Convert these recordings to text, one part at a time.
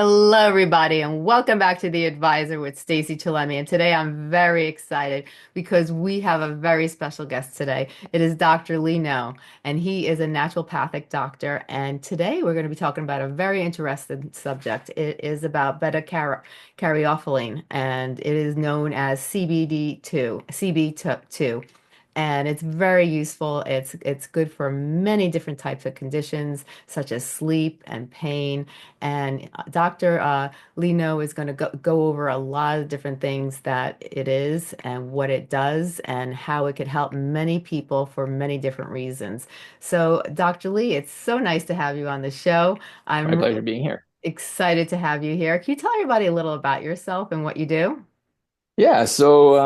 Hello, everybody, and welcome back to The Advisor with Stacey Chillemi. And today I'm very excited because we have a very special guest today. It is Dr. Lee No, and he is a naturopathic doctor. And today we're going to be talking about a very interesting subject. It is about beta-caryophyllene, and it is known as CBD2, CB2. And it's very useful. It's good for many different types of conditions, such as sleep and pain. And Dr. Lino is going to go over a lot of different things that it is and what it does and how it could help many people for many different reasons. So, Dr. Lee, it's so nice to have you on the show. My I'm really pleasure being here. excited to have you here. Can you tell everybody a little about yourself and what you do? Yeah, so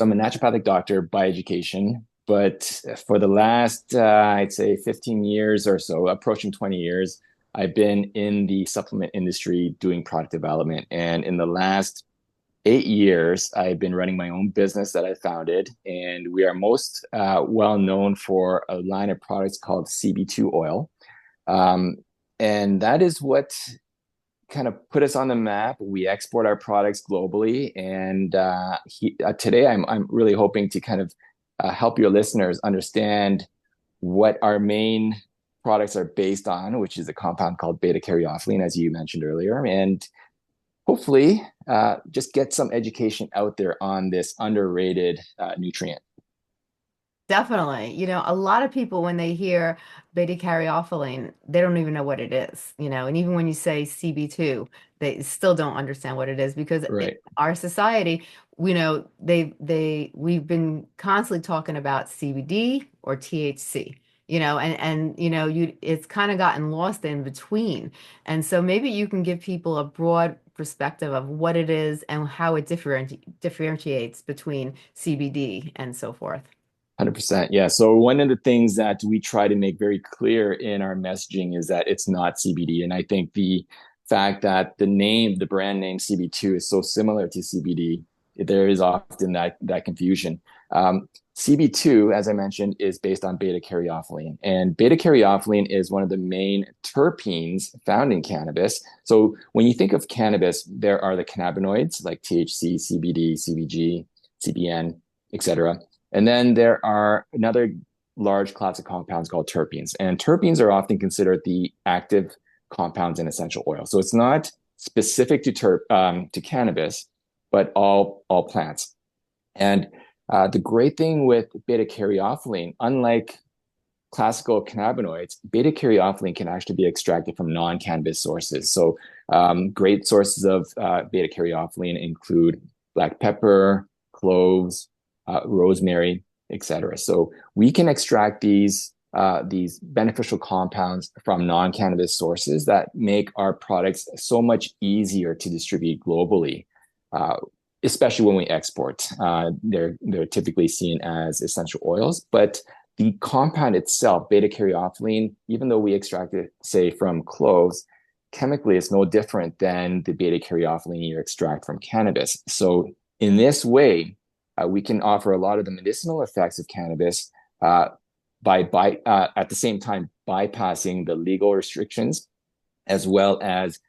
I'm a naturopathic doctor by education, but for the last I'd say 15 years or so, approaching 20 years, I've been in the supplement industry doing product development. And in the last 8 years, I've been running my own business that I founded, and we are most well known for a line of products called CB2 oil. Um, and that is what kind of put us on the map. We export our products globally, and today I'm really hoping to kind of help your listeners understand what our main products are based on, which is a compound called beta caryophyllene, as you mentioned earlier, and hopefully just get some education out there on this underrated nutrient. Definitely. A lot of people, when they hear beta caryophyllene, they don't even know what it is, and even when you say CB2, they still don't understand what it is because in Right. our society, we've been constantly talking about CBD or THC, it's kind of gotten lost in between. And so maybe you can give people a broad perspective of what it is and how it differentiates between CBD and so forth. 100%. Yeah. So one of the things that we try to make very clear in our messaging is that it's not CBD. And I think the fact that the brand name CB2 is so similar to CBD, there is often that confusion. CB2, as I mentioned, is based on beta caryophyllene. And beta caryophyllene is one of the main terpenes found in cannabis. So when you think of cannabis, there are the cannabinoids like THC, CBD, CBG, CBN, etc. And then there are another large class of compounds called terpenes. And terpenes are often considered the active compounds in essential oil. So it's not specific to cannabis, but all plants. And the great thing with beta caryophyllene, unlike classical cannabinoids, beta caryophyllene can actually be extracted from non-cannabis sources. So great sources of beta caryophyllene include black pepper, cloves, rosemary, etc. So we can extract these beneficial compounds from non-cannabis sources that make our products so much easier to distribute globally, uh, especially when we export. They're typically seen as essential oils, but the compound itself, beta caryophyllene, even though we extract it, say, from cloves, chemically it's no different than the beta caryophyllene you extract from cannabis. So in this way, we can offer a lot of the medicinal effects of cannabis by at the same time bypassing the legal restrictions as well as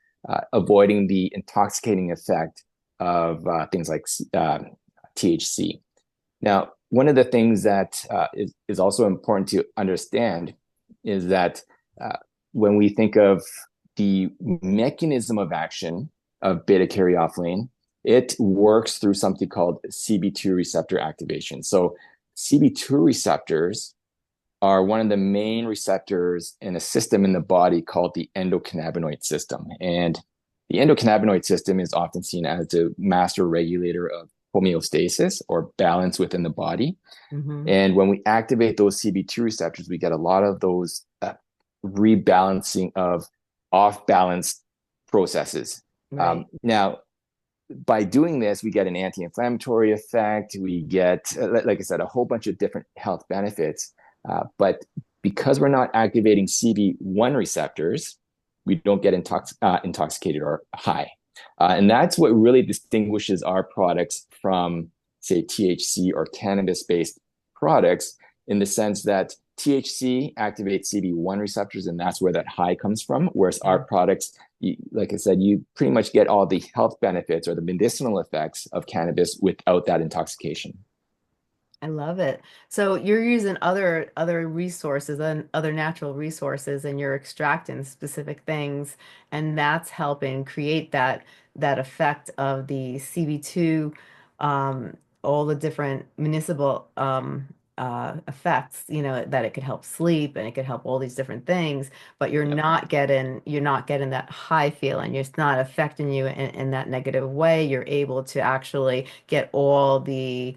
avoiding the intoxicating effect of things like THC. Now, one of the things that is also important to understand is that uh, when we think of the mechanism of action of beta caryophyllene, it works through something called CB2 receptor activation. So CB2 receptors are one of the main receptors in a system in the body called the endocannabinoid system. And the endocannabinoid system is often seen as the master regulator of homeostasis or balance within the body. Hmm. And when we activate those CB2 receptors, we get a lot of those rebalancing of off balance processes. Right. Now, by doing this, we get an anti-inflammatory effect. We get, like I said, a whole bunch of different health benefits. But because we're not activating CB1 receptors, we don't get intoxicated or high. And that's what really distinguishes our products from, say, THC or cannabis-based products in the sense that THC activates CB1 receptors, and that's where that high comes from. Whereas our products, like I said, you pretty much get all the health benefits or the medicinal effects of cannabis without that intoxication. I love it. So you're using other resources and other natural resources, and you're extracting specific things, and that's helping create that effect of the CB2, um, all the different municipal effects, that it could help sleep and it could help all these different things, but Yep. you're not getting that high feeling. It's not affecting you in that negative way. You're able to actually get all the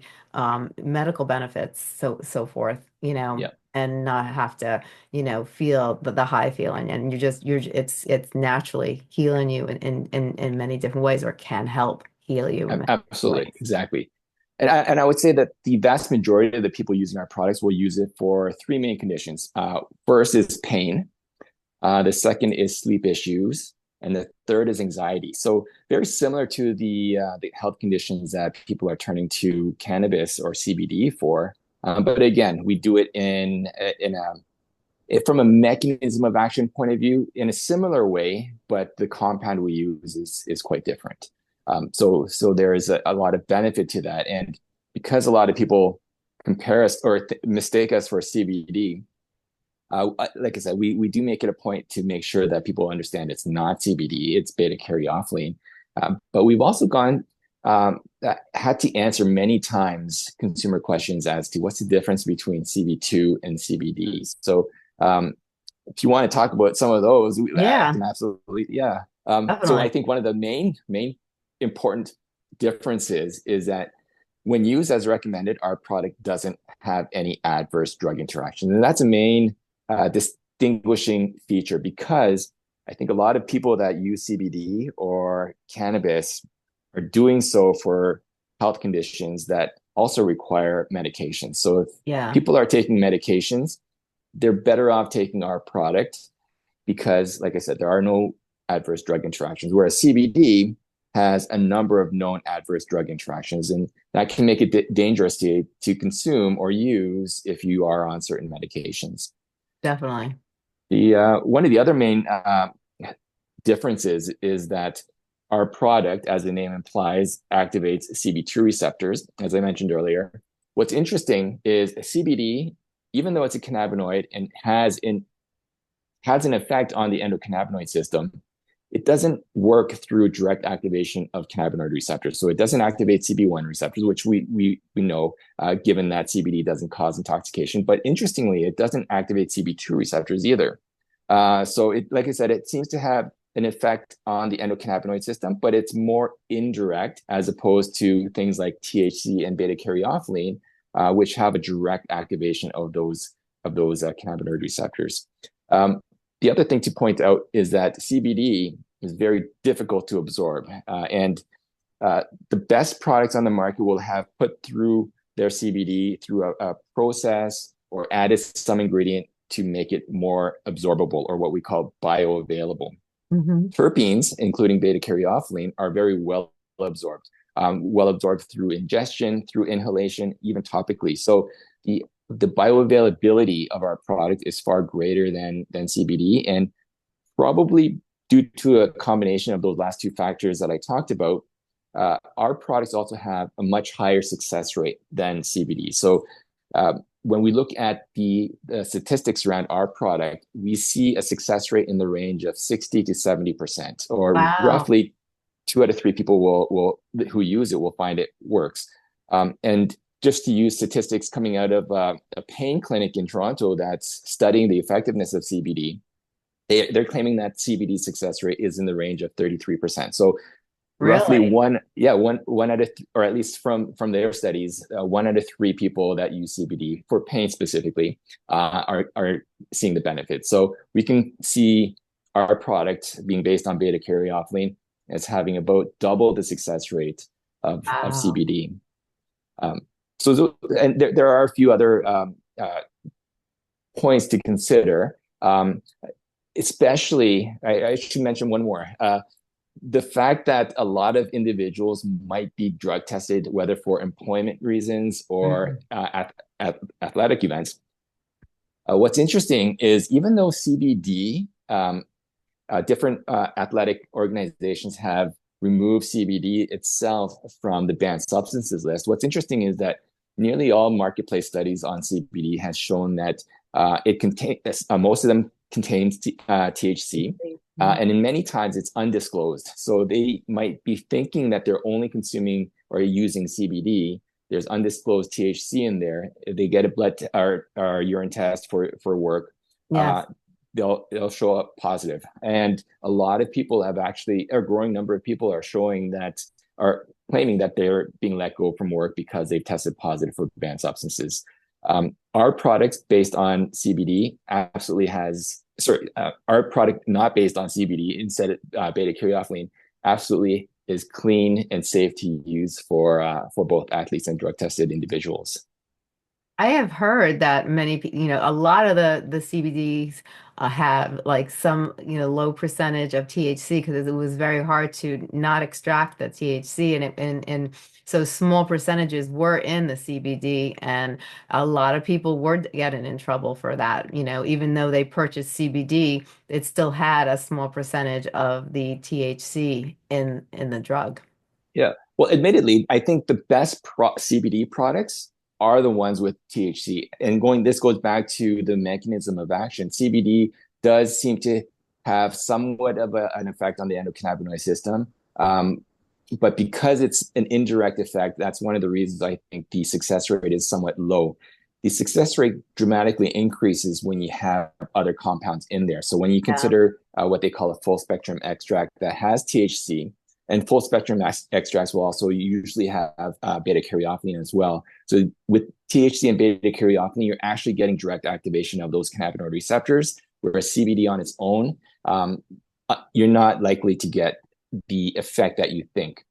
medical benefits, so forth, Yep. and not have to, feel the high feeling. And it's naturally healing you in many different ways, or can help heal you in many different Absolutely, ways. exactly. And I would say that the vast majority of the people using our products will use it for three main conditions. First is pain. The second is sleep issues, and the third is anxiety. So very similar to the health conditions that people are turning to cannabis or CBD for. But again, we do it in from a mechanism of action point of view in a similar way, but the compound we use is quite different. So there is a lot of benefit to that, and because a lot of people compare us or mistake us for CBD, like I said, we do make it a point to make sure that people understand it's not CBD, it's beta caryophyllene. But we've also had to answer many times consumer questions as to what's the difference between CB2 and CBD. So if you want to talk about some of those, I Yeah, can absolutely, yeah. So I definitely. think one of the main important differences is that when used as recommended, our product doesn't have any adverse drug interactions, and that's a main distinguishing feature because I think a lot of people that use CBD or cannabis are doing so for health conditions that also require medication. So if Yeah, people are taking medications, they're better off taking our product because, like I said, there are no adverse drug interactions, whereas CBD has a number of known adverse drug interactions, and that can make it dangerous to consume or use if you are on certain medications. definitely. The one of the other main differences is that our product, as the name implies, activates CB2 receptors, as I mentioned earlier. What's interesting is CBD, even though it's a cannabinoid and has an effect on the endocannabinoid system, it doesn't work through direct activation of cannabinoid receptors. So it doesn't activate CB1 receptors, which we know, given that CBD doesn't cause intoxication. But interestingly, it doesn't activate CB2 receptors either. So like I said, it seems to have an effect on the endocannabinoid system, but it's more indirect as opposed to things like THC and beta caryophyllene, which have a direct activation of those cannabinoid receptors. The other thing to point out is that CBD is very difficult to absorb, and the best products on the market will have put through their CBD through a process or added some ingredient to make it more absorbable, or what we call bioavailable. Hmm. Terpenes, including beta caryophyllene, are very well absorbed through ingestion, through inhalation, even topically. So the bioavailability of our product is far greater than CBD, and probably due to a combination of those last two factors that I talked about, our products also have a much higher success rate than CBD. So when we look at the statistics around our product, we see a success rate in the range of 60 to 70%, or Wow. roughly 2 out of 3 people who use it will find it works. And just to use statistics coming out of a pain clinic in Toronto that's studying the effectiveness of CBD, they're claiming that CBD success rate is in the range of 33%. So roughly Really? one out of, or at least from their studies, 1 out of 3 people that use CBD for pain specifically are seeing the benefits. So we can see our product being based on beta caryophyllene as having about double the success rate of Wow. CBD. Um, and there are a few other points to consider. Especially, I should mention one more. The fact that a lot of individuals might be drug tested, whether for employment reasons or Mhm. at athletic events. What's interesting is even though CBD, different athletic organizations have removed CBD itself from the banned substances list. What's interesting is that nearly all marketplace studies on CBD has shown that it contains most of them contains THC, and in many times it's undisclosed. So they might be thinking that they're only consuming or using CBD. There's undisclosed THC in there. If they get a or urine test for work, Yes. uh, they'll show up positive. And a lot of people have actually, a growing number of people are claiming that they're being let go from work because they've tested positive for banned substances. Our products based on CBD absolutely has, our product not based on CBD, instead beta caryophyllene, absolutely is clean and safe to use for both athletes and drug tested individuals. I have heard that a lot of the CBDs have like some, low percentage of THC because it was very hard to not extract the THC and so small percentages were in the CBD and a lot of people were getting in trouble for that. Even though they purchased CBD, it still had a small percentage of the THC in the drug. Yeah. Well, admittedly, I think the best CBD products are the ones with THC. And this goes back to the mechanism of action. CBD does seem to have somewhat of an effect on the endocannabinoid system. But because it's an indirect effect, that's one of the reasons I think the success rate is somewhat low. The success rate dramatically increases when you have other compounds in there. So when you Yeah. consider what they call a full spectrum extract that has THC, and full spectrum extracts will also usually have beta caryophyllene as well. So with THC and beta caryophyllene, you're actually getting direct activation of those cannabinoid receptors, whereas CBD on its own, you're not likely to get the effect that you think.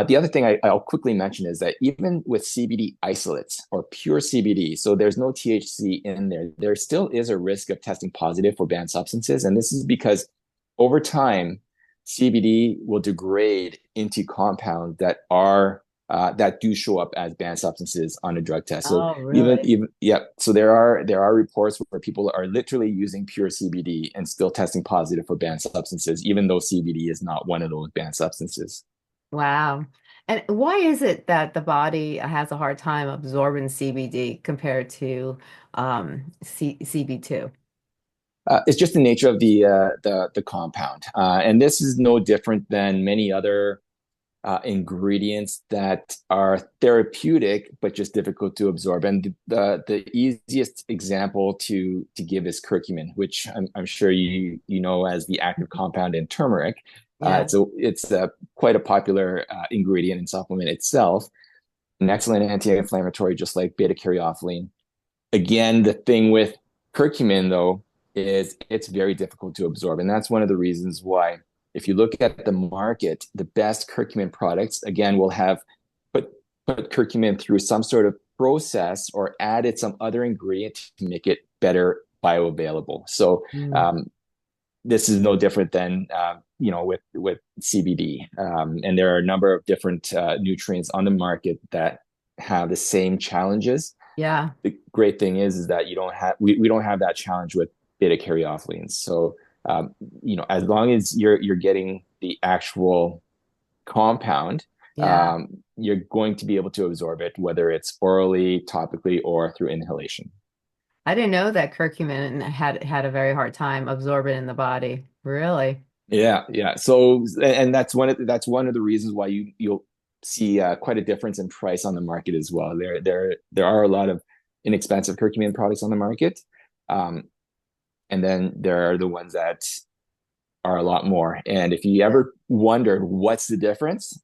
The other thing I'll quickly mention is that even with CBD isolates or pure CBD, so there's no THC in there, there still is a risk of testing positive for banned substances. And this is because over time, CBD will degrade into compounds that do show up as banned substances on a drug test. So Oh, really? yeah. So there are reports where people are literally using pure CBD and still testing positive for banned substances, even though CBD is not one of those banned substances. Wow. And why is it that the body has a hard time absorbing CBD compared to CB2? It's just the nature of the compound, and this is no different than many other ingredients that are therapeutic but just difficult to absorb. And the easiest example to give is curcumin, which I'm sure you know as the active compound in turmeric. Yeah. It's quite a popular ingredient and supplement itself. An excellent anti-inflammatory, just like beta caryophyllene. Again, the thing with curcumin, though, is it's very difficult to absorb. And that's one of the reasons why, if you look at the market, the best curcumin products, again, will have put, put curcumin through some sort of process or added some other ingredient to make it better bioavailable. So Mm. um, this is no different than with CBD. And there are a number of different nutrients on the market that have the same challenges. Yeah. The great thing is that we don't have that challenge with beta caryophyllene. So as long as you're getting the actual compound, Yeah. you're going to be able to absorb it, whether it's orally, topically, or through inhalation. I didn't know that curcumin had a very hard time absorbing in the body. Really? Yeah, yeah. So, and that's one of the reasons why you'll see quite a difference in price on the market as well. There are a lot of inexpensive curcumin products on the market, um, and then there are the ones that are a lot more. And if you Yeah. ever wondered what's the difference,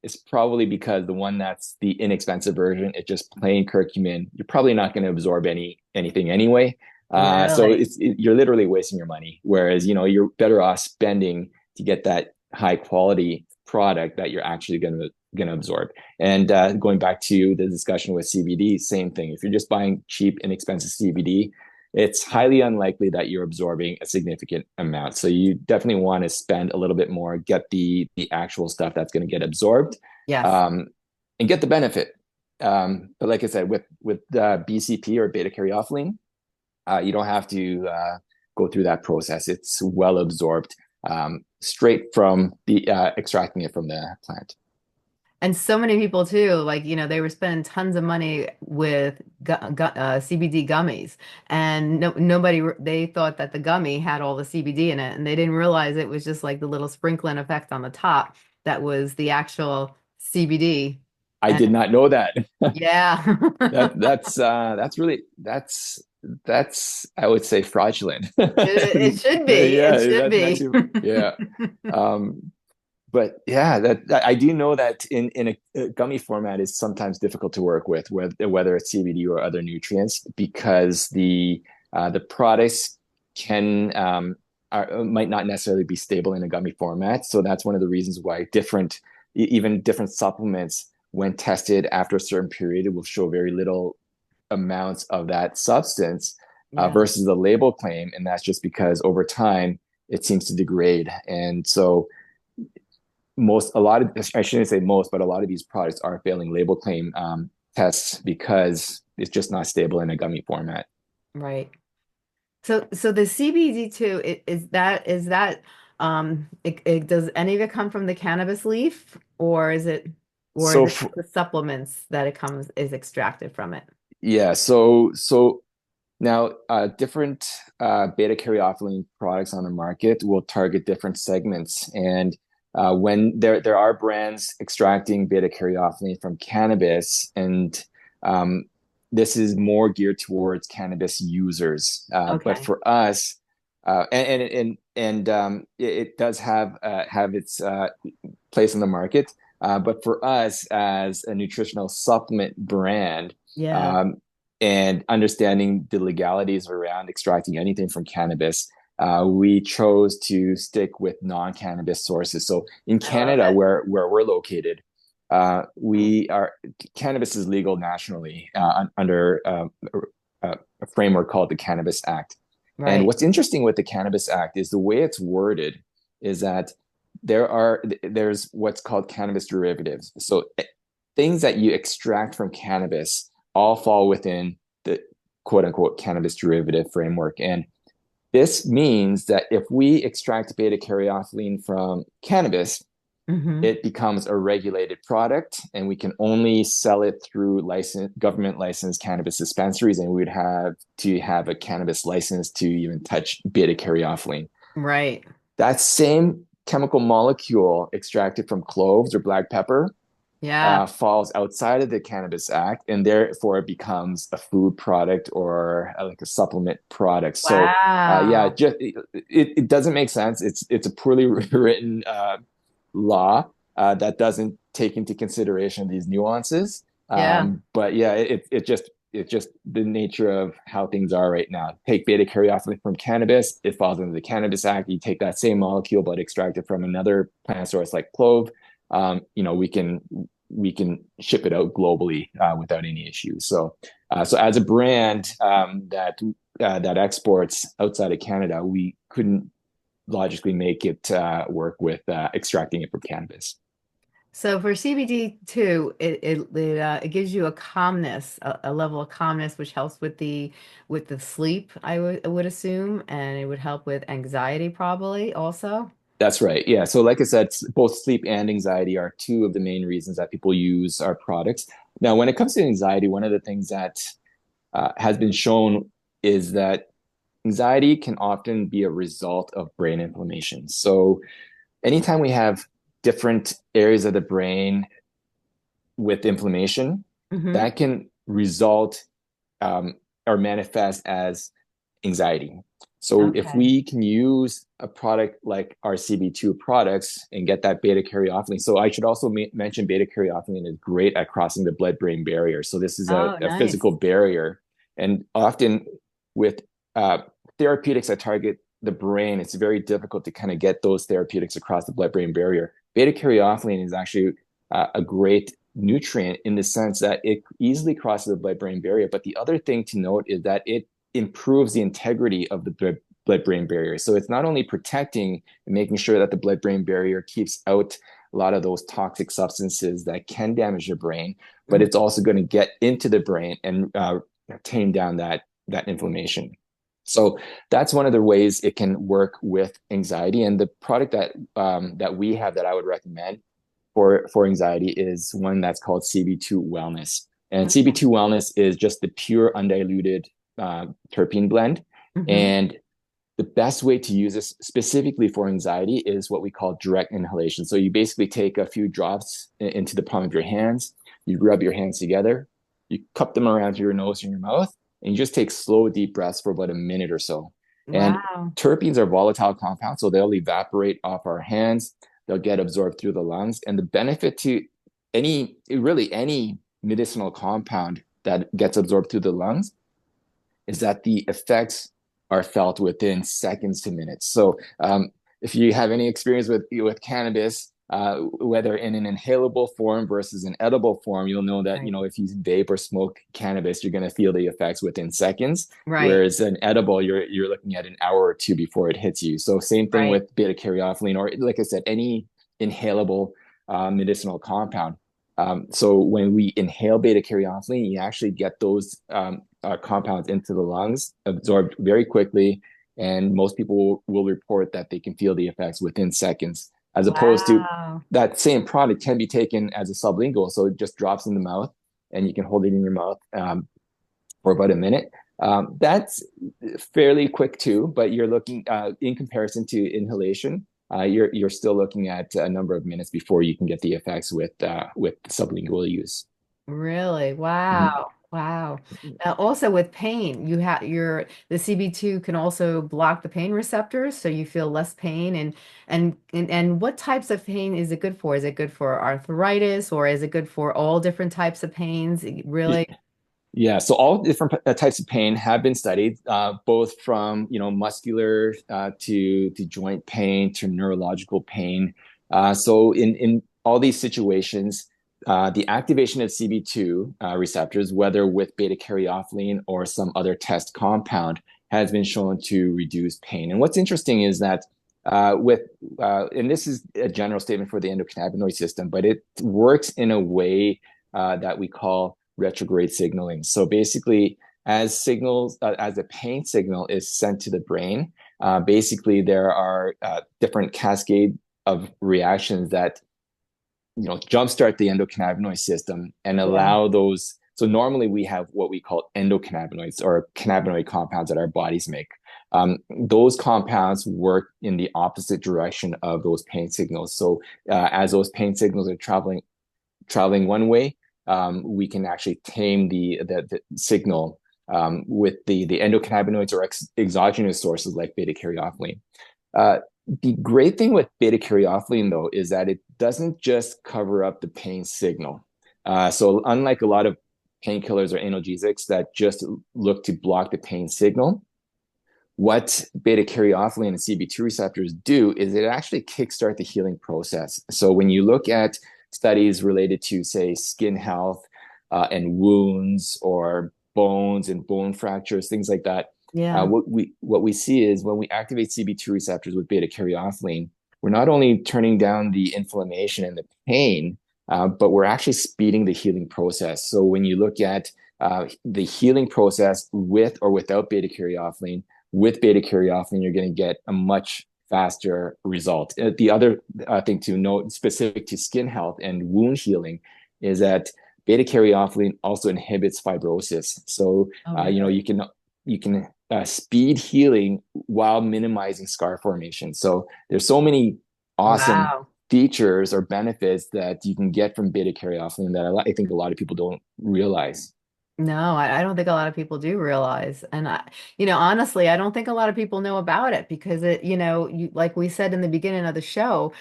it's probably because the one that's the inexpensive version, it's just plain curcumin. You're probably not going to absorb anything anyway. So Really? you're literally wasting your money. Whereas, you're better off spending to get that high quality product that you're actually going to absorb. And going back to the discussion with CBD, same thing. If you're just buying cheap, inexpensive CBD, it's highly unlikely that you're absorbing a significant amount. So you definitely want to spend a little bit more, get the actual stuff that's going to get absorbed, Yes. um, and get the benefit. But like I said, with BCP or beta caryophyllene, You don't have to go through that process. It's well absorbed straight from the extracting it from the plant. And so many people too, like, they were spending tons of money with CBD gummies, and they thought that the gummy had all the CBD in it, and they didn't realize it was just like the little sprinkling effect on the top that was the actual CBD. I And did not know that. yeah, That's really that's I would say fraudulent. it should be. It Yeah, should that's be. actually yeah. Um, but yeah, that I do know that in a gummy format is sometimes difficult to work with, whether it's CBD or other nutrients, because the products can might not necessarily be stable in a gummy format. So that's one of the reasons why even different supplements, when tested after a certain period, it will show very little amounts of that substance Yeah, versus the label claim, and that's just because over time it seems to degrade, and so a lot of, I shouldn't say most, but a lot of these products are failing label claim tests because it's just not stable in a gummy format. right. So the CBD2 does any of it come from the cannabis leaf, or is So it just the supplements that it comes is extracted from it? yeah, so now different beta caryophyllene products on the market will target different segments, and when there are brands extracting beta caryophyllene from cannabis, and um, this is more geared towards cannabis users. But Okay. for us, it does have its place in the market. But for us as a nutritional supplement brand, Yeah. um, and understanding the legalities around extracting anything from cannabis, we chose to stick with non-cannabis sources. So in I love Canada, it. where we're located, we are cannabis is legal nationally under a framework called the Cannabis Act. And Right. what's interesting with the Cannabis Act is the way it's worded is that there's what's called cannabis derivatives. So things that you extract from cannabis all fall within the quote unquote cannabis derivative framework. And this means that if we extract beta caryophyllene from cannabis, Hmm. it becomes a regulated product, and we can only sell it through government licensed cannabis dispensaries, and we would have to have a cannabis license to even touch beta caryophyllene. Right. That same chemical molecule extracted from cloves or black pepper Yeah. falls outside of the Cannabis Act, and therefore it becomes a food product or like a supplement product. So, yeah, Wow. it doesn't make sense. It's a poorly written law that doesn't take into consideration these nuances. Yeah. But yeah, it's just the nature of how things are right now. Take beta caryophyllene from cannabis, it falls into the Cannabis Act. You take that same molecule but extract it from another plant source like clove. We can ship it out globally without any issues. So as a brand that exports outside of Canada, we couldn't logically make it work with extracting it from cannabis. So for CBD2, it gives you a calmness, a level of calmness, which helps with the sleep, I would assume, and it would help with anxiety probably also. That's right. Yeah. So, like I said, both sleep and anxiety are two of the main reasons that people use our products. Now, when it comes to anxiety, one of the things that has been shown is that anxiety can often be a result of brain inflammation. So, anytime we have different areas of the brain with inflammation, Hmm. that can result um, or manifest as anxiety. So if Okay. we can use a product like our CB2 products and get that beta caryophyllene. So I should also mention beta caryophyllene is great at crossing the blood-brain barrier. So this is Oh, a nice. physical barrier. And often with uh, therapeutics that target the brain, it's very difficult to kind of get those therapeutics across the blood-brain barrier. Beta caryophyllene is actually a great nutrient in the sense that it easily crosses the blood-brain barrier. But the other thing to note is that it improves the integrity of the blood-brain barrier. So it's not only protecting and making sure that the blood-brain barrier keeps out a lot of those toxic substances that can damage your brain, but Mhm. it's also going to get into the brain and tame down that inflammation. So that's one of the ways it can work with anxiety. And the product that we have that I would recommend for anxiety is one that's called CB2 Wellness. And Okay. CB2 Wellness is just the pure undiluted terpene blend. Hmm. And the best way to use this specifically for anxiety is what we call direct inhalation. So you basically take a few drops into the palm of your hands, you rub your hands together, you cup them around your nose and your mouth, and you just take slow, deep breaths for about a minute or so. And Wow. terpenes are volatile compounds, so they'll evaporate off our hands, they'll get absorbed through the lungs. And the benefit to really any medicinal compound that gets absorbed through the lungs is that the effects are felt within seconds to minutes. So if you have any experience with cannabis, whether in an inhalable form versus an edible form, you'll know that Right. if you vape or smoke cannabis, you're going to feel the effects within seconds. Right. Whereas an edible, you're looking at an hour or two before it hits you. So same thing Right. with beta caryophyllene, or like I said, any inhalable medicinal compound. So when we inhale beta caryophyllene, you actually get those compounds into the lungs, absorbed very quickly, and most people will report that they can feel the effects within seconds, as opposed to Wow. that same product can be taken as a sublingual, so it just drops in the mouth, and you can hold it in your mouth for about a minute. That's fairly quick too, but you're looking in comparison to inhalation. You're still looking at a number of minutes before you can get the effects with sublingual use. Really? Mhm. Wow. Wow. Now, also with pain, you have the CB2 can also block the pain receptors, so you feel less pain. And what types of pain is it good for? Is it good for arthritis, or is it good for all different types of pains? Really? Yeah, so all different types of pain have been studied, both from muscular to joint pain to neurological pain. So in all these situations, the activation of CB2 receptors, whether with beta caryophyllene or some other test compound, has been shown to reduce pain. And what's interesting is that with and this is a general statement for the endocannabinoid system, but it works in a way that we call retrograde signaling. So basically, as a pain signal is sent to the brain, basically there are different cascade of reactions that jumpstart the endocannabinoid system and Yeah. allow those. So normally we have what we call endocannabinoids or cannabinoid compounds that our bodies make. Those compounds work in the opposite direction of those pain signals. So as those pain signals are traveling one way, we can actually tame the signal with the endocannabinoids or exogenous sources like beta caryophyllene. Uh, the great thing with beta caryophyllene, though, is that it doesn't just cover up the pain signal. So unlike a lot of painkillers or analgesics that just look to block the pain signal, what beta caryophyllene and CB2 receptors do is it actually kickstart the healing process. So when you look at studies related to, say, skin health and wounds or bones and bone fractures, things like that, Yeah. what we see is when we activate CB2 receptors with beta caryophyllene, we're not only turning down the inflammation and the pain, but we're actually speeding the healing process. So when you look at the healing process with or without beta caryophyllene, with beta caryophyllene, you're going to get a much faster result. The other thing to note, specific to skin health and wound healing, is that beta caryophyllene also inhibits fibrosis. So Oh, really? you can speed healing while minimizing scar formation. So there's so many awesome Wow. features or benefits that you can get from beta caryophyllene that I think a lot of people don't realize. No, I don't think a lot of people do realize. And honestly, I don't think a lot of people know about it because like we said in the beginning of the show,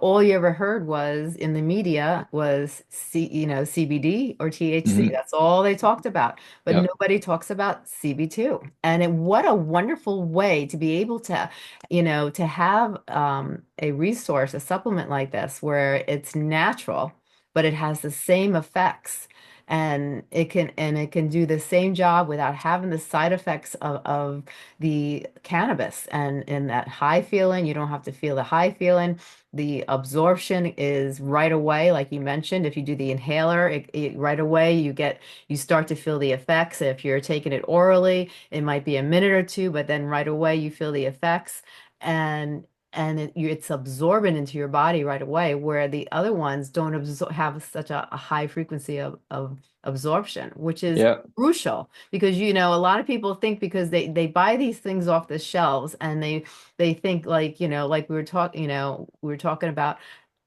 all you ever heard was in the media was CBD or THC. Mm-hmm. That's all they talked about. But Yep. nobody talks about CB2. And what a wonderful way to be able to have a resource, a supplement like this where it's natural, but it has the same effects and it can do the same job without having the side effects of the cannabis and that high feeling. You don't have to feel the high feeling. The absorption is right away, like you mentioned. If you do the inhaler, right away you start to feel the effects. If you're taking it orally, it might be a minute or two, but then right away you feel the effects, and it's absorbent into your body right away, where the other ones don't have such a high frequency of absorption, which is Yeah. crucial because a lot of people think because they buy these things off the shelves and they think like like we were talking about,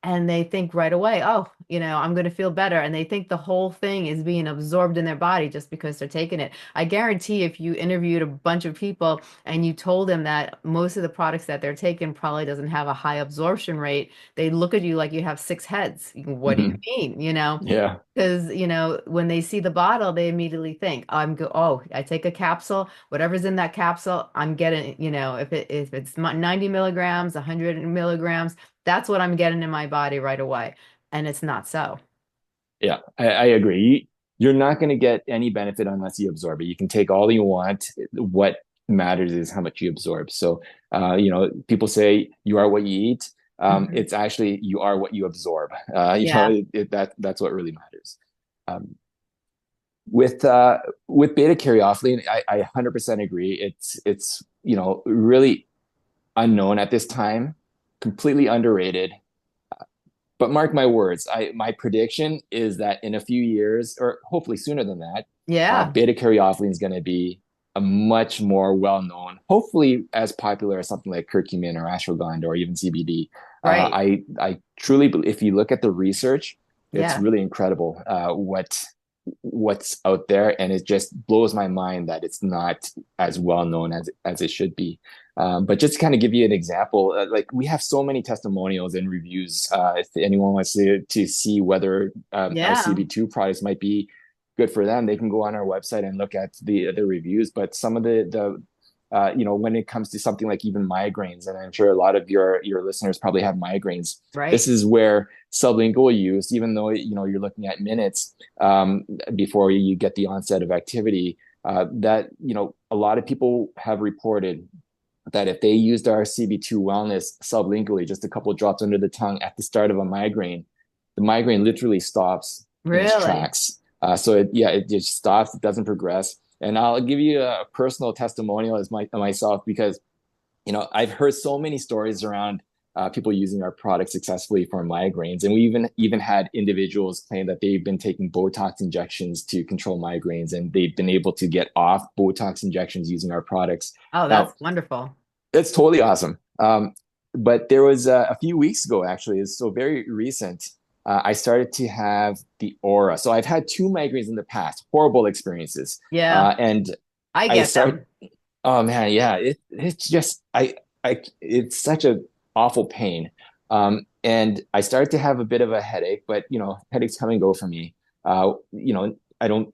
and they think right away, oh, I'm going to feel better. And they think the whole thing is being absorbed in their body just because they're taking it. I guarantee if you interviewed a bunch of people and you told them that most of the products that they're taking probably doesn't have a high absorption rate, they look at you like you have six heads. What do you Hmm. mean? Yeah. Because, when they see the bottle, they immediately think, oh, I take a capsule, whatever's in that capsule, I'm getting, if it's 90 milligrams, 100 milligrams, that's what I'm getting in my body right away. And it's not so. Yeah, I agree. You're not going to get any benefit unless you absorb it. You can take all you want. What matters is how much you absorb. So, people say you are what you eat. Mhm. It's actually you are what you absorb. Yeah. That's what really matters. Um, with beta caryophyllene, I 100% agree. It's really unknown at this time, completely underrated. But mark my words, my prediction is that in a few years, or hopefully sooner than that, Yeah. beta caryophyllene is going to be a much more well-known, hopefully as popular as something like curcumin or ashwagandha or even CBD. Right. I truly believe if you look at the research, it's Yeah. really incredible what's out there, and it just blows my mind that it's not as well known as it should be. But just to kind of give you an example, like we have so many testimonials and reviews. If anyone wants to see whether our Yeah. CB2 products might be good for them, they can go on our website and look at the reviews. But some of when it comes to something like even migraines, and I'm sure a lot of your listeners probably have migraines. This Right. is where sublingual use, even though you're looking at minutes before you get the onset of activity, that a lot of people have reported that if they used our CB2 wellness sublingually, just a couple of drops under the tongue at the start of a migraine, the migraine literally stops in its Really? tracks. It just stops, it doesn't progress. And I'll give you a personal testimonial as myself because I've heard so many stories around people using our product successfully for migraines, and we even had individuals claim that they've been taking Botox injections to control migraines, and they've been able to get off Botox injections using our products. Oh, Now, that's wonderful. it's totally awesome. But there was a few weeks ago, actually, it's so very recent. I started to have the aura. So I've had two migraines in the past, horrible experiences, Yeah. and I I get started. them. Oh man, yeah, it's just it's such a awful pain. And I started to have a bit of a headache, but headaches come and go for me. I don't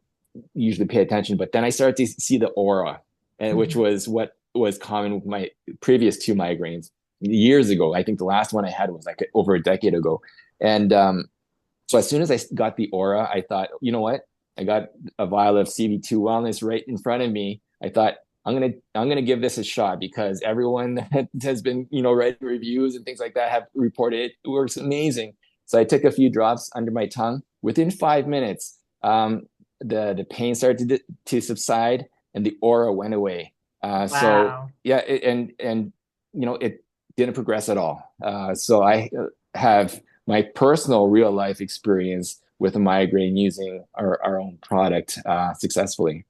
usually pay attention, but then I started to see the aura, and which Mhm. was what was common with my previous two migraines years ago. I think the last one I had was like over a decade ago. And so as soon as I got the aura, I thought, you know what? I got a vial of CB2 Wellness right in front of me. I thought I'm gonna give this a shot because everyone that has been writing reviews and things like that have reported it works amazing. So I took a few drops under my tongue. Within 5 minutes, the pain started to subside and the aura went away. So Wow. yeah, and it didn't progress at all. So I have my personal real life experience with a migraine using our own product successfully.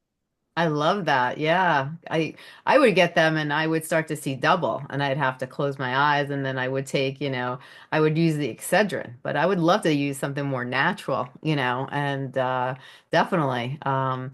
I love that. Yeah. I would get them and I would start to see double and I'd have to close my eyes and then I would take, I would use the Excedrin, but I would love to use something more natural, and definitely and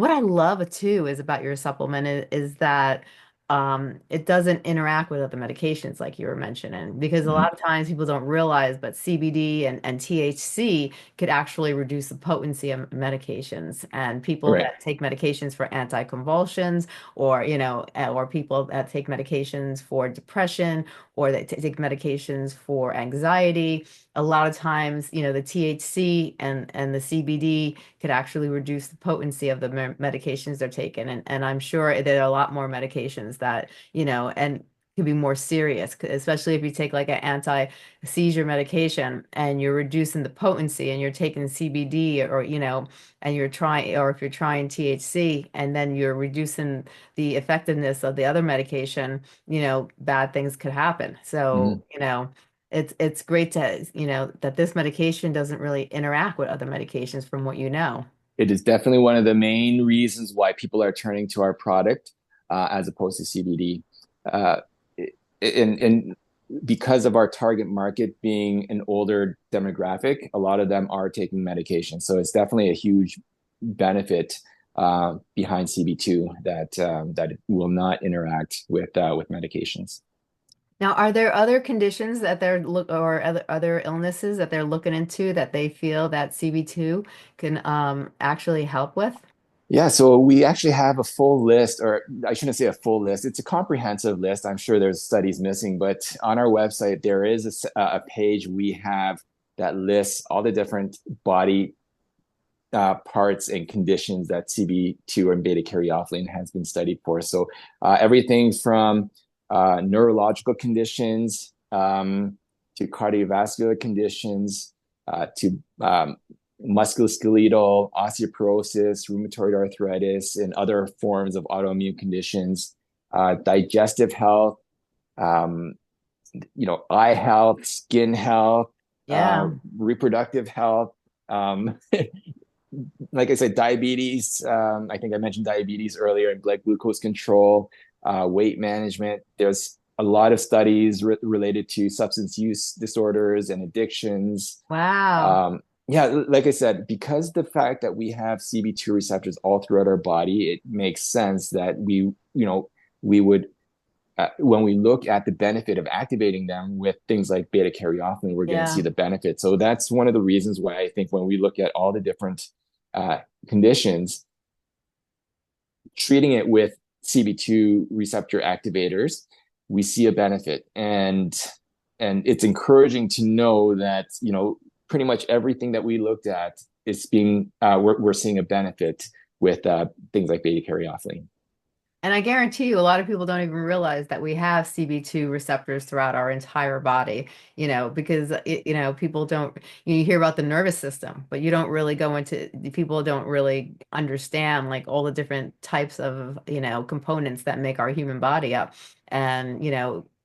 what I love too is about your supplement is that it doesn't interact with other medications like you were mentioning, because a Mhm. lot of times people don't realize, but CBD and THC could actually reduce the potency of medications. And people Right. that take medications for anticonvulsions, or or people that take medications for depression, or that take medications for anxiety, a lot of times, the THC and the CBD could actually reduce the potency of the medications they're taking. And I'm sure there are a lot more medications that, and could be more serious, especially if you take like an anti-seizure medication and you're reducing the potency and you're taking CBD, or, and you're trying, or if you're trying THC and then you're reducing the effectiveness of the other medication, bad things could happen. So, Mhm. it's great to, that this medication doesn't really interact with other medications from what you know. It is definitely one of the main reasons why people are turning to our product as opposed to CBD. Uh, and because of our target market being an older demographic, a lot of them are taking medication. So it's definitely a huge benefit behind CB2 that it will not interact with medications. Now, are there other conditions that they're look or other illnesses that they're looking into that they feel that CB2 can actually help with? Yeah, so we actually have a full list, or I shouldn't say a full list. It's a comprehensive list. I'm sure there's studies missing, but on our website, there is a page we have that lists all the different body parts and conditions that CB2 and beta caryophyllene has been studied for. So everything from neurological conditions to cardiovascular conditions to musculoskeletal, osteoporosis, rheumatoid arthritis, and other forms of autoimmune conditions, digestive health, um, eye health, skin health, Yeah. reproductive health. Um, like I said, diabetes. I think I mentioned diabetes earlier, and blood glucose control, weight management. There's a lot of studies related to substance use disorders and addictions. Wow. Yeah, like I said, because the fact that we have CB2 receptors all throughout our body, it makes sense that we would, when we look at the benefit of activating them with things like beta caryophyllene, we're going to see Yeah. the benefit. So that's one of the reasons why I think when we look at all the different uh, conditions, treating it with CB2 receptor activators, we see a benefit. And it's encouraging to know that, pretty much everything that we looked at is being, we're seeing a benefit with things like beta caryophyllene. And I guarantee you, a lot of people don't even realize that we have CB2 receptors throughout our entire body, because people don't, you hear about the nervous system, but you don't really go into, people don't really understand like all the different types of, components that make our human body up. And,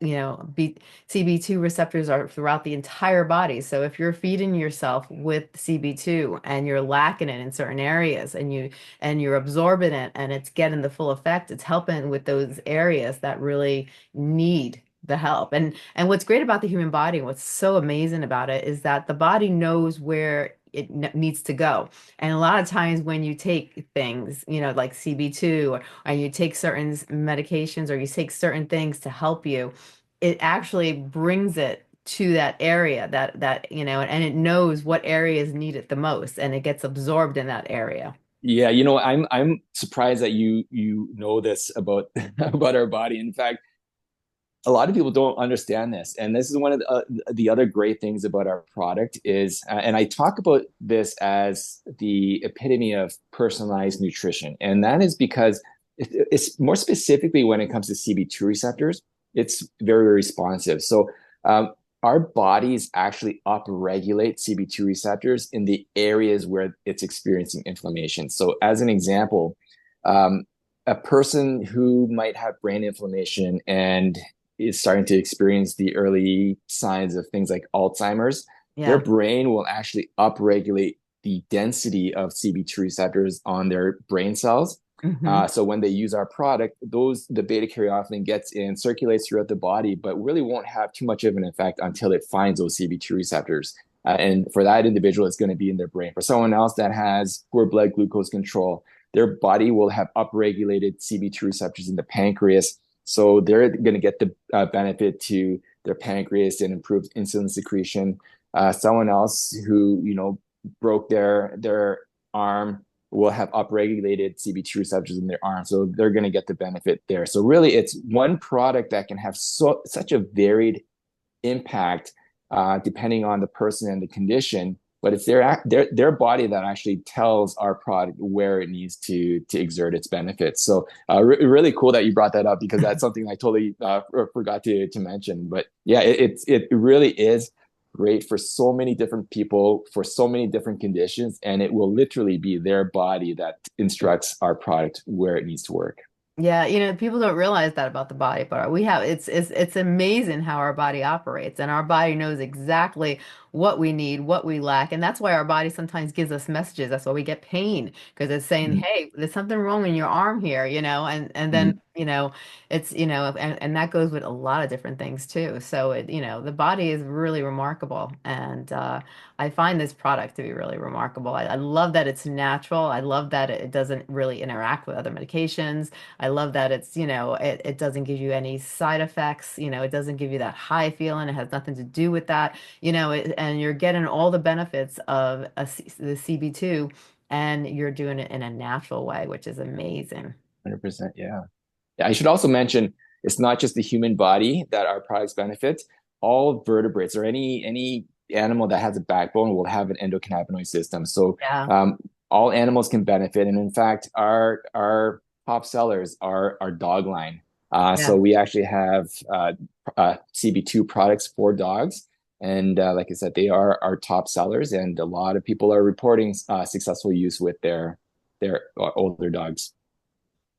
CB2 receptors are throughout the entire body. So if you're feeding yourself with CB2 and you're lacking it in certain areas and you're absorbing it and it's getting the full effect, it's helping with those areas that really need the help. And what's great about the human body, what's so amazing about it is that the body knows where it needs to go. And a lot of times when you take things, like CB2, or you take certain medications or you take certain things to help you, it actually brings it to that area and it knows what areas need it the most and it gets absorbed in that area. Yeah, I'm surprised that you know this about about our body. In fact, a lot of people don't understand this, and this is one of the other great things about our product is, and I talk about this as the epitome of personalized nutrition, and that is because it's more specifically when it comes to CB2 receptors, it's very, very responsive. So our bodies actually upregulate CB2 receptors in the areas where it's experiencing inflammation. So as an example, a person who might have brain inflammation and is starting to experience the early signs of things like Alzheimer's, their Yeah. brain will actually upregulate the density of CB2 receptors on their brain cells. Hmm. So when they use our product, the beta caryophyllene gets in, circulates throughout the body, but really won't have too much of an effect until it finds those CB2 receptors. And for that individual, it's going to be in their brain. For someone else that has poor blood glucose control, their body will have upregulated CB2 receptors in the pancreas. So they're going to get the benefit to their pancreas and improved insulin secretion. Someone else who, broke their arm will have upregulated CB2 receptors in their arm. So they're going to get the benefit there. So really, it's one product that can have such a varied impact depending on the person and the condition. But it's their body that actually tells our product where it needs to exert its benefits. So really cool that you brought that up because that's something I totally forgot to mention. But yeah, it really is great for so many different people for so many different conditions, and it will literally be their body that instructs our product where it needs to work. Yeah, people don't realize that about the body, but we have it's amazing how our body operates and our body knows exactly what we need, what we lack, and that's why our body sometimes gives us messages. That's why we get pain because it's saying, Mhm. "Hey, there's something wrong in your arm here," and then, Mhm. it's, and that goes with a lot of different things too. So the body is really remarkable and I find this product to be really remarkable. I love that it's natural. I love that it doesn't really interact with other medications. I love that it doesn't give you any side effects. It doesn't give you that high feeling. It has nothing to do with that. And you're getting all the benefits of the CB2 and you're doing it in a natural way, which is amazing. 100%. Yeah. Yeah, I should also mention it's not just the human body that our products benefit. All vertebrates or any animal that has a backbone will have an endocannabinoid system. So Yeah. um, all animals can benefit. And in fact, our top sellers are our dog line. So Yeah. we actually have CB2 products for dogs. And like I said, they are our top sellers, and a lot of people are reporting successful use with their older dogs.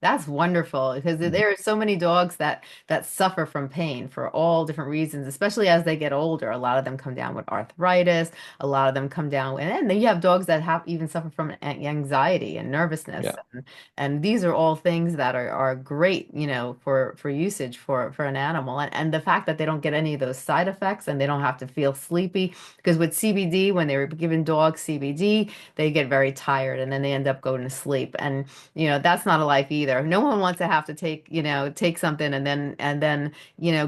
That's wonderful because Mhm. there are so many dogs that suffer from pain for all different reasons, especially as they get older. A lot of them come down with arthritis. A lot of them come down, and then you have dogs that have even suffer from anxiety and nervousness. Yeah. And these are all things that are great, for usage for an animal. And the fact that they don't get any of those side effects and they don't have to feel sleepy because with CBD, when they were giving dogs CBD, they get very tired and then they end up going to sleep. And that's not a life either. No one wants to have to take something and then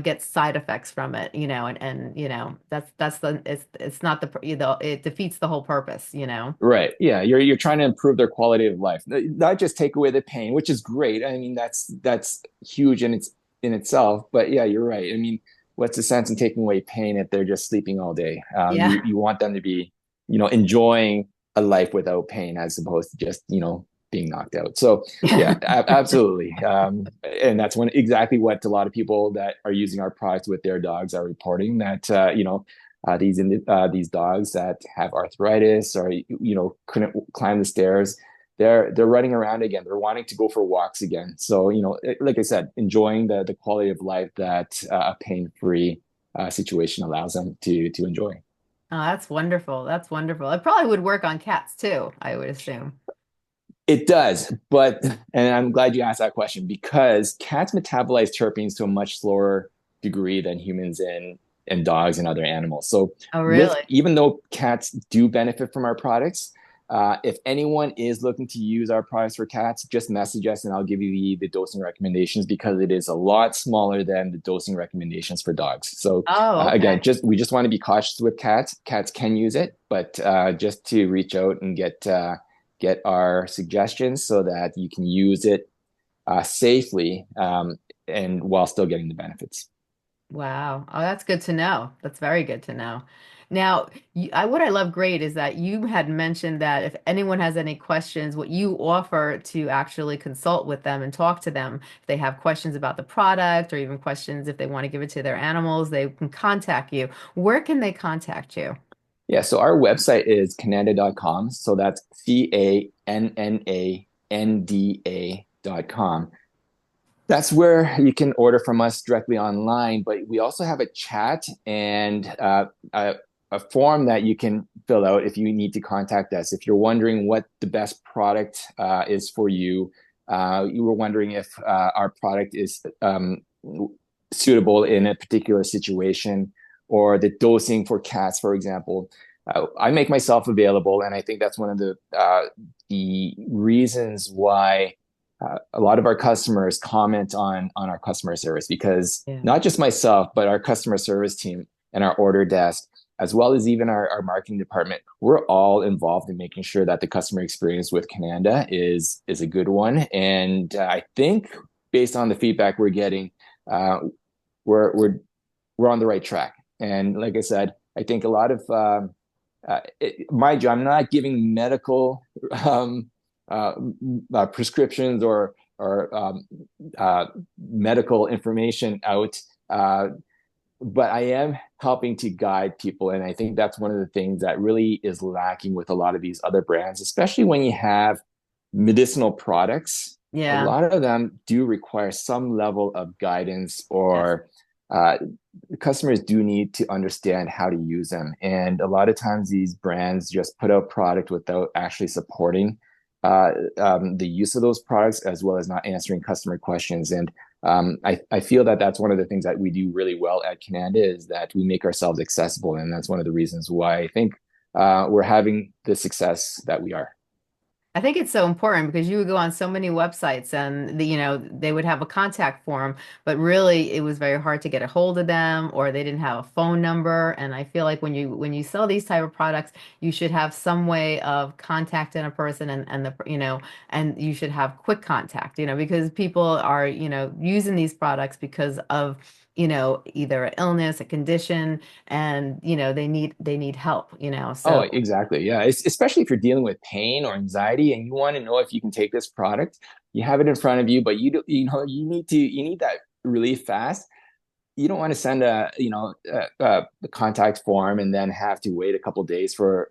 get side effects from it, and it's not it defeats the whole purpose. Right. Yeah. You're trying to improve their quality of life, not just take away the pain, which is great. I mean, that's huge in itself. But yeah, you're right. I mean, what's the sense in taking away pain if they're just sleeping all day? Yeah. You want them to be, enjoying a life without pain as opposed to just, being knocked out. So yeah, absolutely. And that's exactly what a lot of people that are using our products with their dogs are reporting that, these dogs that have arthritis or couldn't climb the stairs, they're running around again. They're wanting to go for walks again. So like I said, enjoying the quality of life that a pain-free situation allows them to enjoy. Oh, that's wonderful. That's wonderful. It probably would work on cats too, I would assume. It does, and I'm glad you asked that question because cats metabolize terpenes to a much slower degree than humans and dogs and other animals. So Oh, with really? even though cats do benefit from our products, if anyone is looking to use our products for cats, just message us and I'll give you the dosing recommendations because it is a lot smaller than the dosing recommendations for dogs. So Oh, again, okay. we just want to be cautious with cats. Cats can use it, but just to reach out and get our suggestions so that you can use it safely and while still getting the benefits. Wow. Oh, that's good to know. That's very good to know. Now, what I love great is that you had mentioned that if anyone has any questions, what you offer to actually consult with them and talk to them, if they have questions about the product or even questions if they want to give it to their animals, they can contact you. Where can they contact you? Yeah, so our website is cananda.com. So that's CANNANDA.com. That's where you can order from us directly online, but we also have a chat and a form that you can fill out if you need to contact us. If you're wondering what the best product is for you, you were wondering if our product is suitable in a particular situation, or the dosing for cats, for example. I make myself available, and I think that's one of the reasons why a lot of our customers comment on our customer service because Yeah. not just myself, but our customer service team and our order desk, as well as even our marketing department, we're all involved in making sure that the customer experience with Canada is a good one. And I think based on the feedback we're getting, uh, we're we're on the right track. And like I said, I think a lot of mind you, I'm not giving medical uh, prescriptions or medical information out, but I am helping to guide people, and I think that's one of the things that really is lacking with a lot of these other brands, especially when you have medicinal products. A Yeah. lot of them do require some level of guidance, Yes. or uh, customers do need to understand how to use them. And a lot of times these brands just put out product without actually supporting the use of those products, as well as not answering customer questions. And I feel that that's one of the things that we do really well at Canada is that we make ourselves accessible. And that's one of the reasons why I think we're having the success that we are. I think it's so important because you would go on so many websites and they would have a contact form, but really it was very hard to get a hold of them or they didn't have a phone number. And I feel like when you sell these type of products, you should have some way of contacting a person and you should have quick contact, because people are, using these products because of either an illness, a condition, and they need help, Oh, so exactly. Yeah. Especially if you're dealing with pain or anxiety and you want to know if you can take this product, you have it in front of you, but you need that relief fast. You don't want to send a contact form and then have to wait a couple of days for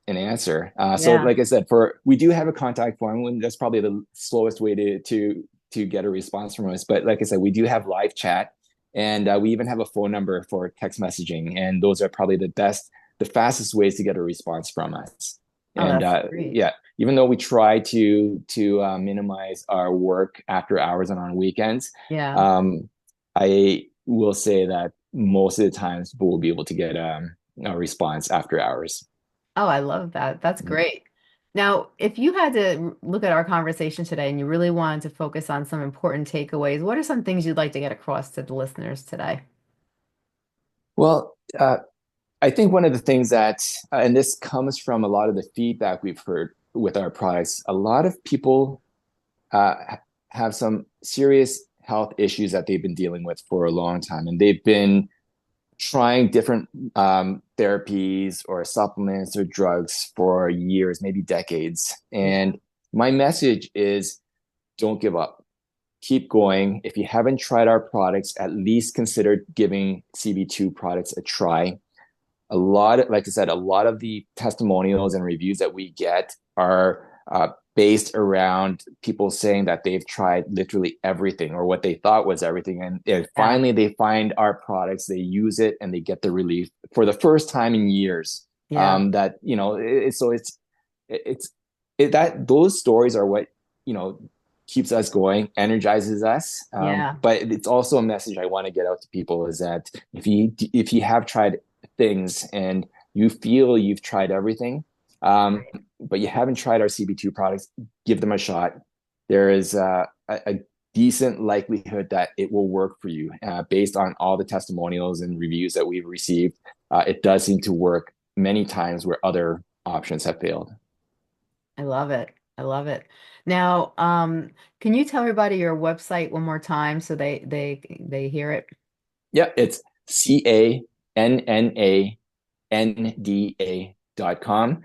an answer. So yeah. like I said, we do have a contact form when that's probably the slowest way to get a response from us. But like I said, we do have live chat, and we even have a phone number for text messaging, and those are probably the fastest ways to get a response from us. Oh, And that's great. yeah, even though we try to minimize our work after hours and on weekends, Yeah. um, I will say that most of the times we'll be able to get a response after hours. Oh, I love that. That's Mm. great. Now, if you had to look at our conversation today and you really wanted to focus on some important takeaways, what are some things you'd like to get across to the listeners today? Well, I think one of the things that, and this comes from a lot of the feedback we've heard with our products, a lot of people uh, have some serious health issues that they've been dealing with for a long time, and they've been trying different therapies or supplements or drugs for years, maybe decades. Yeah. And my message is don't give up. Keep going. If you haven't tried our products, at least consider giving CB2 products a try. Like I said, a lot of the testimonials and reviews that we get are based around people saying that they've tried literally everything or what they thought was everything. And Yeah. finally, they find our products, they use it, and they get the relief for the first time in years. Yeah. That, so it's, that those stories are what, you know, keeps us going, energizes us. Yeah. But it's also a message I want to get out to people is that if you have tried things and you feel you've tried everything, but you haven't tried our CB2 products, give them a shot. There is a decent likelihood that it will work for you based on all the testimonials and reviews that we've received. It does seem to work many times where other options have failed. I love it. I love it. Now, can you tell everybody your website one more time so they hear it? Yeah, it's CANNANDA.com.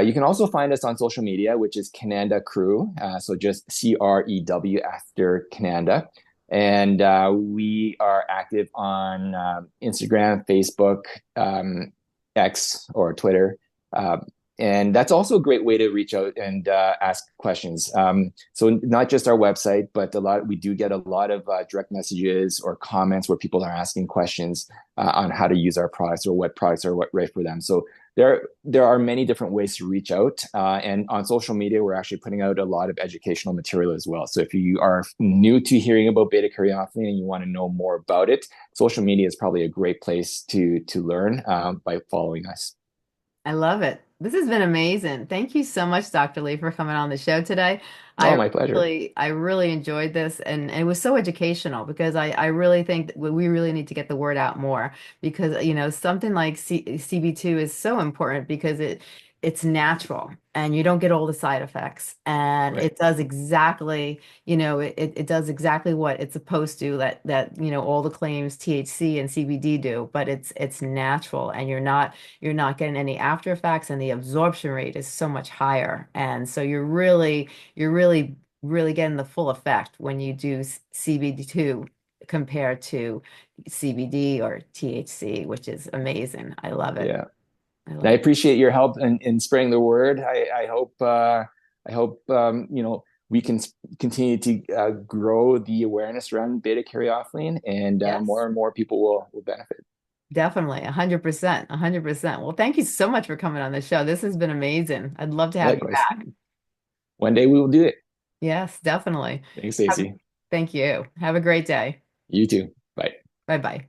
You can also find us on social media, which is Canada Crew. So just CREW after Canada. And we are active on Instagram, Facebook, X, or Twitter. Uh, and that's also a great way to reach out and ask questions. So not just our website, but we do get a lot of direct messages or comments where people are asking questions on how to use our products or what products are right for them. So there are many different ways to reach out. And on social media, we're actually putting out a lot of educational material as well. So if you are new to hearing about beta carotene and you want to know more about it, social media is probably a great place to learn by following us. I love it. This has been amazing. Thank you so much, Dr. Lee, for coming on the show today. Oh, I my pleasure. I really enjoyed this, and it was so educational because I really think that we really need to get the word out more because, something like CB2 is so important because it's natural and you don't get all the side effects, and Right. it does exactly, it does exactly what it's supposed to, all the claims THC and CBD do, but it's natural, and you're not getting any after effects, and the absorption rate is so much higher. And so you're really getting the full effect when you do CBD2 compared to CBD or THC, which is amazing. I love it. Yeah. I And I love it. appreciate your help in spreading the word. I hope we can continue to grow the awareness around beta caryophyllene, and Yes, more and more people will benefit. definitely. 100%. 100%. Well, thank you so much for coming on the show. This has been amazing. I'd love to have you Likewise. back. One day we will do it. Yes, definitely. Thanks, Have, Stacey. thank you. Have a great day. You too. Bye. Bye bye.